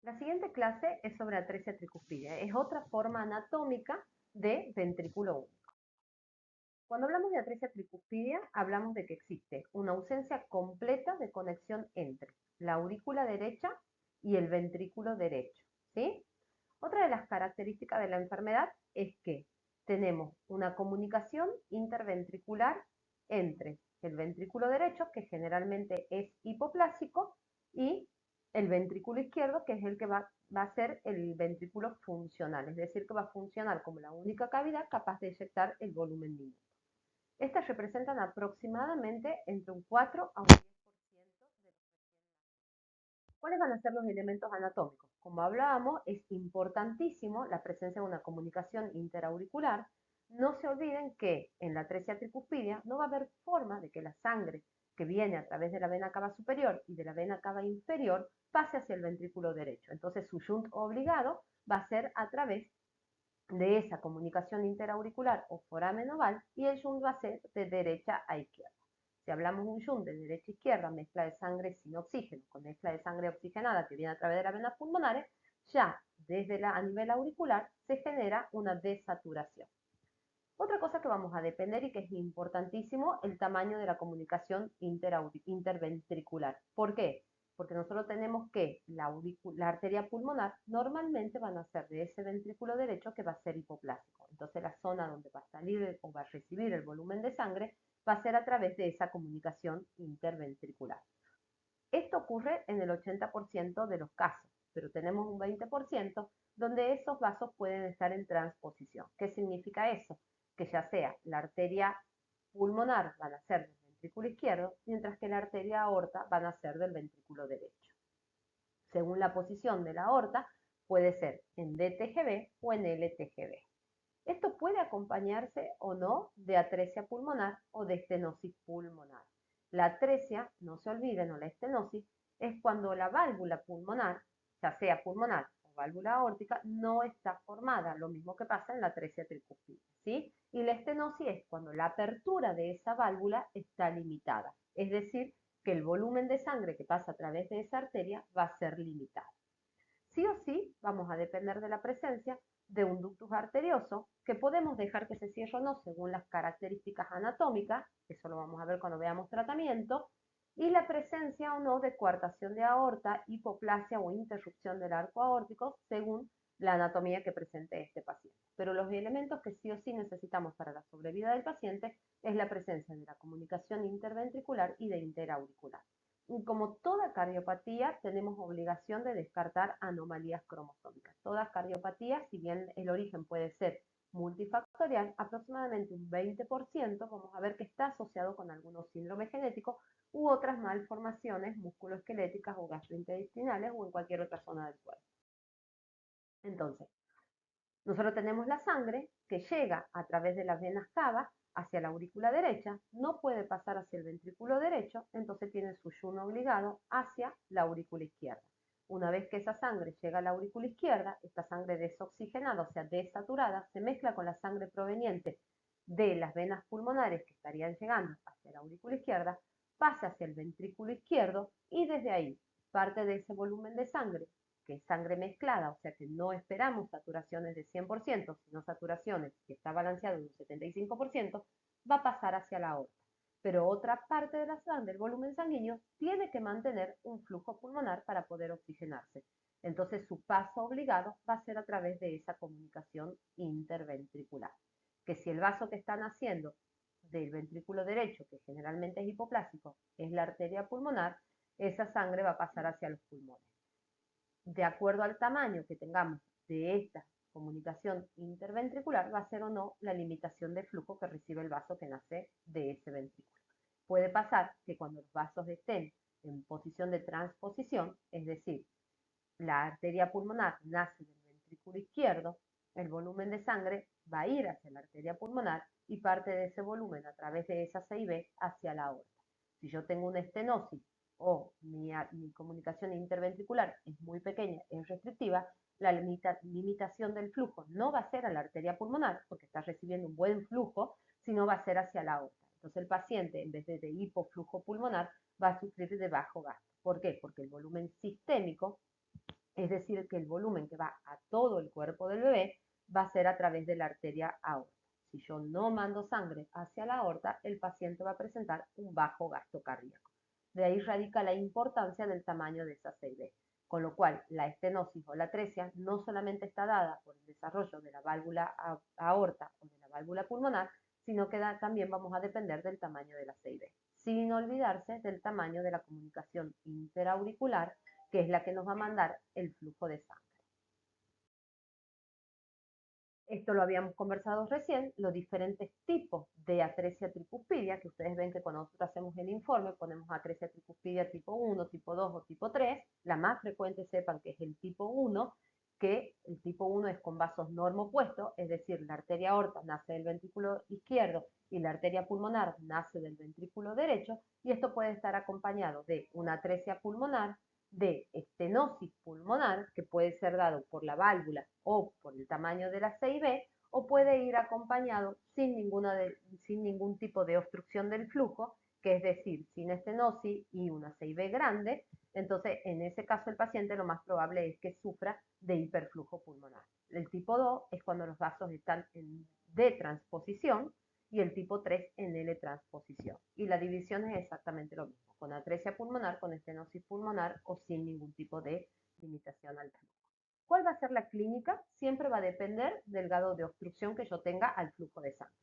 La siguiente clase es sobre atresia tricuspidia. Es otra forma anatómica de ventrículo único. Cuando hablamos de atresia tricuspidia, hablamos de que existe una ausencia completa de conexión entre la aurícula derecha y el ventrículo derecho, ¿sí? Otra de las características de la enfermedad es que tenemos una comunicación interventricular entre el ventrículo derecho, que generalmente es hipoplásico, y el ventrículo izquierdo, que es el que va a ser el ventrículo funcional, es decir, que va a funcionar como la única cavidad capaz de eyectar el volumen diminuto. Estas representan aproximadamente entre un 4 a un 10% de los recién nacidos. ¿Cuáles van a ser los elementos anatómicos? Como hablábamos, es importantísimo la presencia de una comunicación interauricular. No se olviden que en la atresia tricuspidia no va a haber forma de que la sangre que viene a través de la vena cava superior y de la vena cava inferior pase hacia el ventrículo derecho. Entonces su shunt obligado va a ser a través de esa comunicación interauricular o foramen oval, y el shunt va a ser de derecha a izquierda. Si hablamos de un shunt de derecha a izquierda, mezcla de sangre sin oxígeno con mezcla de sangre oxigenada que viene a través de las venas pulmonares, ya a nivel auricular se genera una desaturación. Otra cosa que vamos a depender y que es importantísimo, el tamaño de la comunicación interventricular. ¿Por qué? Porque nosotros tenemos que la arteria pulmonar normalmente van a ser de ese ventrículo derecho que va a ser hipoplásico. Entonces la zona donde va a salir o va a recibir el volumen de sangre va a ser a través de esa comunicación interventricular. Esto ocurre en el 80% de los casos, pero tenemos un 20% donde esos vasos pueden estar en transposición. ¿Qué significa eso? Que ya sea la arteria pulmonar van a ser del ventrículo izquierdo, mientras que la arteria aorta van a ser del ventrículo derecho. Según la posición de la aorta, puede ser en DTGB o en LTGB. Esto puede acompañarse o no de atresia pulmonar o de estenosis pulmonar. La atresia, no se olviden, o la estenosis, es cuando la válvula pulmonar, ya sea pulmonar o válvula aórtica, no está formada, lo mismo que pasa en la atresia tricuspidia, ¿sí? Y la estenosis es cuando la apertura de esa válvula está limitada, es decir, que el volumen de sangre que pasa a través de esa arteria va a ser limitado. Sí o sí vamos a depender de la presencia de un ductus arterioso que podemos dejar que se cierre o no según las características anatómicas, eso lo vamos a ver cuando veamos tratamiento, y la presencia o no de coartación de aorta, hipoplasia o interrupción del arco aórtico según la anatomía que presente este paciente. Pero los elementos que sí o sí necesitamos para la sobrevida del paciente es la presencia de la comunicación interventricular y de interauricular. Y como toda cardiopatía, tenemos obligación de descartar anomalías cromosómicas. Todas cardiopatías, si bien el origen puede ser multifactorial, aproximadamente un 20% vamos a ver que está asociado con algunos síndromes genéticos u otras malformaciones musculoesqueléticas o gastrointestinales o en cualquier otra zona del cuerpo. Entonces, nosotros tenemos la sangre que llega a través de las venas cava hacia la aurícula derecha, no puede pasar hacia el ventrículo derecho, entonces tiene su shunt obligado hacia la aurícula izquierda. Una vez que esa sangre llega a la aurícula izquierda, esta sangre desoxigenada, o sea, desaturada, se mezcla con la sangre proveniente de las venas pulmonares que estarían llegando hacia la aurícula izquierda, pasa hacia el ventrículo izquierdo y desde ahí parte de ese volumen de sangre, que es sangre mezclada, o sea que no esperamos saturaciones de 100%, sino saturaciones que está balanceado en un 75%, va a pasar hacia la aorta. Pero otra parte de la sangre, del volumen sanguíneo, tiene que mantener un flujo pulmonar para poder oxigenarse. Entonces su paso obligado va a ser a través de esa comunicación interventricular. Que si el vaso que están haciendo del ventrículo derecho, que generalmente es hipoplásico, es la arteria pulmonar, esa sangre va a pasar hacia los pulmones. De acuerdo al tamaño que tengamos de esta comunicación interventricular, va a ser o no la limitación de flujo que recibe el vaso que nace de ese ventrículo. Puede pasar que cuando los vasos estén en posición de transposición, es decir, la arteria pulmonar nace del ventrículo izquierdo, el volumen de sangre va a ir hacia la arteria pulmonar y parte de ese volumen a través de esa CIB hacia la aorta. Si yo tengo una estenosis o mi comunicación interventricular es muy pequeña, es restrictiva, la limitación del flujo no va a ser a la arteria pulmonar, porque está recibiendo un buen flujo, sino va a ser hacia la aorta. Entonces el paciente, en vez de hipoflujo pulmonar, va a sufrir de bajo gasto. ¿Por qué? Porque el volumen sistémico Es decir, que el volumen que va a todo el cuerpo del bebé va a ser a través de la arteria aorta. Si yo no mando sangre hacia la aorta, el paciente va a presentar un bajo gasto cardíaco. De ahí radica la importancia del tamaño de esa CIB. Con lo cual, la estenosis o la atresia no solamente está dada por el desarrollo de la válvula aorta o de la válvula pulmonar, sino que también vamos a depender del tamaño de la CIB, sin olvidarse del tamaño de la comunicación interauricular, que es la que nos va a mandar el flujo de sangre. Esto lo habíamos conversado recién, los diferentes tipos de atresia tricuspidia, que ustedes ven que cuando nosotros hacemos el informe ponemos atresia tricuspidia tipo 1, tipo 2 o tipo 3, la más frecuente sepan que es el tipo 1, que el tipo 1 es con vasos normopuestos, es decir, la arteria aorta nace del ventrículo izquierdo y la arteria pulmonar nace del ventrículo derecho, y esto puede estar acompañado de una atresia pulmonar, de estenosis pulmonar, que puede ser dado por la válvula o por el tamaño de la CIB, o puede ir acompañado sin ningún tipo de obstrucción del flujo, que es decir, sin estenosis y una CIB grande. Entonces, en ese caso, el paciente lo más probable es que sufra de hiperflujo pulmonar. El tipo 2 es cuando los vasos están en D-transposición y el tipo 3 en L-transposición. Y la división es exactamente lo mismo, con atresia pulmonar, con estenosis pulmonar o sin ningún tipo de limitación al flujo. ¿Cuál va a ser la clínica? Siempre va a depender del grado de obstrucción que yo tenga al flujo de sangre.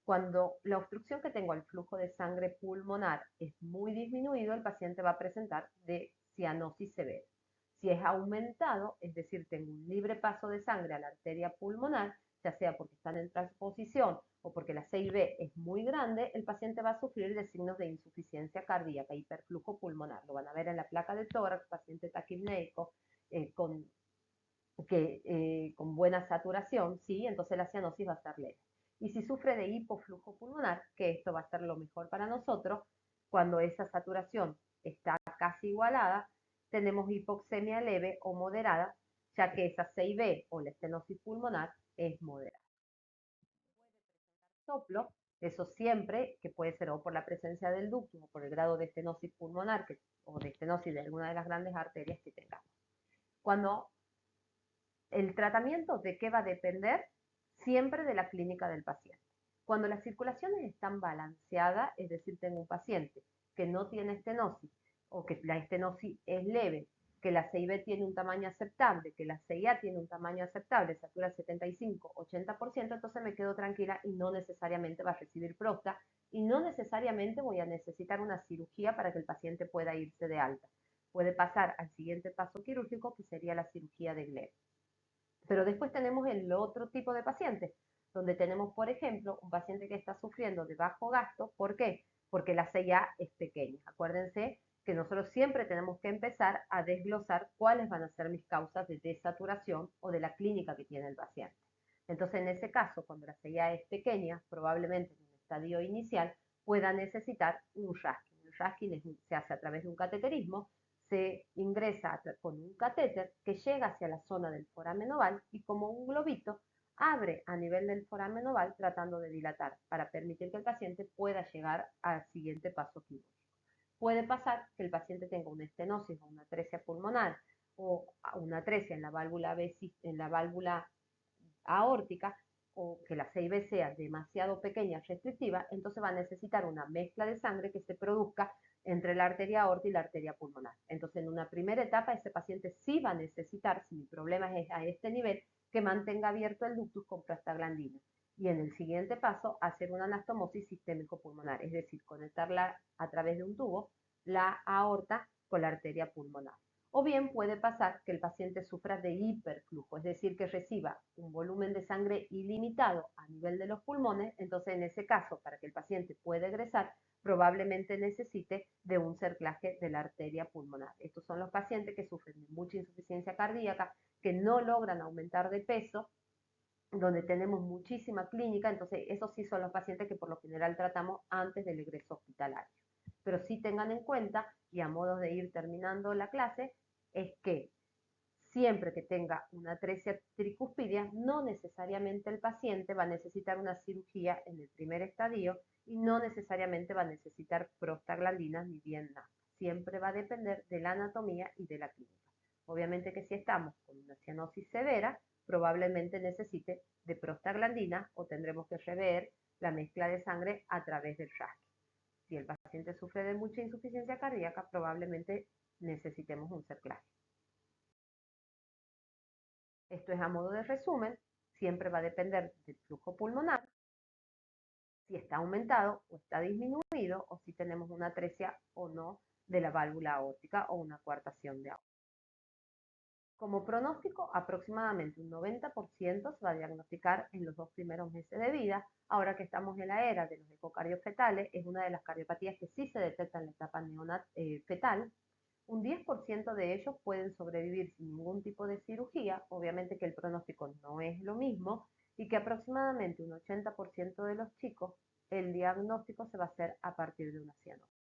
Cuando la obstrucción que tengo al flujo de sangre pulmonar es muy disminuido, el paciente va a presentar de cianosis severa. Si es aumentado, es decir, tengo un libre paso de sangre a la arteria pulmonar, ya sea porque están en transposición o porque la CIB es muy grande, el paciente va a sufrir de signos de insuficiencia cardíaca, hiperflujo pulmonar. Lo van a ver en la placa de tórax, paciente taquipneico, con con buena saturación, ¿sí? Entonces la cianosis va a ser leve. Y si sufre de hipoflujo pulmonar, que esto va a ser lo mejor para nosotros, cuando esa saturación está casi igualada, tenemos hipoxemia leve o moderada, ya que esa CIB o la estenosis pulmonar es moderada. Soplo, eso siempre, que puede ser o por la presencia del ductus o por el grado de estenosis pulmonar o de estenosis de alguna de las grandes arterias que tengamos. Cuando el tratamiento, ¿de qué va a depender? Siempre de la clínica del paciente. Cuando las circulaciones están balanceadas, es decir, tengo un paciente que no tiene estenosis o que la estenosis es leve, que la CIB tiene un tamaño aceptable, que la CIA tiene un tamaño aceptable, satura 75-80%, entonces me quedo tranquila y no necesariamente va a recibir próstata y no necesariamente voy a necesitar una cirugía para que el paciente pueda irse de alta. Puede pasar al siguiente paso quirúrgico, que sería la cirugía de Glenn. Pero después tenemos el otro tipo de pacientes, donde tenemos, por ejemplo, un paciente que está sufriendo de bajo gasto. ¿Por qué? Porque la CIA es pequeña. Acuérdense que nosotros siempre tenemos que empezar a desglosar cuáles van a ser mis causas de desaturación o de la clínica que tiene el paciente. Entonces, en ese caso, cuando la CIA es pequeña, probablemente en un estadio inicial, pueda necesitar un rasking. El rasking se hace a través de un cateterismo, se ingresa con un catéter que llega hacia la zona del foramen oval y como un globito abre a nivel del foramen oval tratando de dilatar para permitir que el paciente pueda llegar al siguiente paso quirúrgico. Puede pasar que el paciente tenga una estenosis o una atresia pulmonar o una atresia en la válvula aórtica o que la CIB sea demasiado pequeña, restrictiva, entonces va a necesitar una mezcla de sangre que se produzca entre la arteria aorta y la arteria pulmonar. Entonces, en una primera etapa, ese paciente sí va a necesitar, si mi problema es a este nivel, que mantenga abierto el ductus con prostaglandina. Y en el siguiente paso, hacer una anastomosis sistémico-pulmonar, es decir, conectarla a través de un tubo, la aorta con la arteria pulmonar. O bien puede pasar que el paciente sufra de hiperflujo, es decir, que reciba un volumen de sangre ilimitado a nivel de los pulmones. Entonces, en ese caso, para que el paciente pueda egresar, probablemente necesite de un cerclaje de la arteria pulmonar. Estos son los pacientes que sufren de mucha insuficiencia cardíaca, que no logran aumentar de peso, donde tenemos muchísima clínica. Entonces esos sí son los pacientes que por lo general tratamos antes del egreso hospitalario. Pero sí tengan en cuenta, y a modo de ir terminando la clase, es que siempre que tenga una atresia tricuspidia, no necesariamente el paciente va a necesitar una cirugía en el primer estadio y no necesariamente va a necesitar prostaglandinas ni bien nada. Siempre va a depender de la anatomía y de la clínica. Obviamente que si estamos con una cianosis severa, probablemente necesite de prostaglandina o tendremos que rever la mezcla de sangre a través del RASC. Si el paciente sufre de mucha insuficiencia cardíaca, probablemente necesitemos un CERCLAS. Esto es a modo de resumen, siempre va a depender del flujo pulmonar, si está aumentado o está disminuido, o si tenemos una atresia o no de la válvula aórtica o una coartación de aorta. Como pronóstico, aproximadamente un 90% se va a diagnosticar en los 2 primeros meses de vida. Ahora que estamos en la era de los ecocardiofetales, es una de las cardiopatías que sí se detecta en la etapa fetal. Un 10% de ellos pueden sobrevivir sin ningún tipo de cirugía, obviamente que el pronóstico no es lo mismo, y que aproximadamente un 80% de los chicos, el diagnóstico se va a hacer a partir de una cianosis.